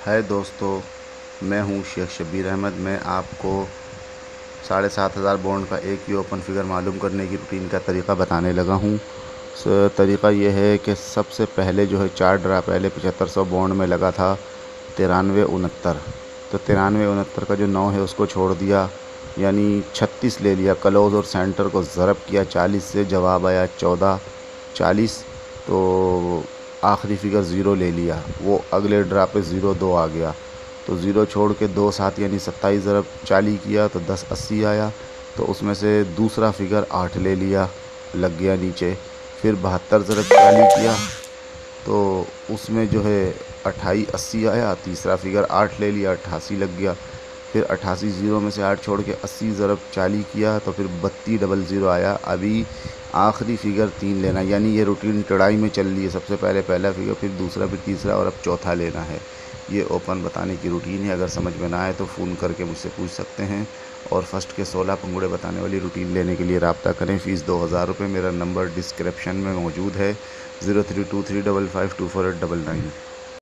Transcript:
है दोस्तों, मैं हूँ शेख शब्बीर अहमद। मैं आपको 7,500 बॉन्ड का एक ही ओपन फिगर मालूम करने की रूटीन का तरीका बताने लगा हूँ। तरीका ये है कि सबसे पहले जो है 4 ड्रा पहले 7500 बॉन्ड में लगा था 9369। तो 9369 का जो 9 है उसको छोड़ दिया, यानी 36 ले लिया। क्लोज और सेंटर को ज़रब किया 40 से, जवाब आया 1440। तो आखिरी फिगर ज़ीरो ले लिया, वो अगले ड्रा पे 02 आ गया। तो ज़ीरो छोड़ के 2 7 यानी 27 ज़रब 40 किया तो 1080 आया। तो उसमें से दूसरा फिगर 8 ले लिया, लग गया नीचे। फिर 72 ज़रब 40 किया तो उसमें जो है 2880 आया। तीसरा फिगर 8 ले लिया, 88 लग गया। फिर 88 ज़ीरो में से 8 छोड़ के 80 ज़रब 40 किया तो फिर 3200 आया। अभी आखिरी फिगर 3 लेना, यानी ये रूटीन चौड़ाई में चल रही है। सबसे पहले पहला फिगर, फिर दूसरा, फिर तीसरा और अब चौथा लेना है। ये ओपन बताने की रूटीन है। अगर समझ में ना आए तो फ़ोन करके मुझसे पूछ सकते हैं। और फर्स्ट के 16 पंगुड़े बताने वाली रूटीन लेने के लिए रब्ता करें। फ़ीस 2000 रुपये। मेरा नंबर डिस्क्रिप्शन में मौजूद है, 0323552489।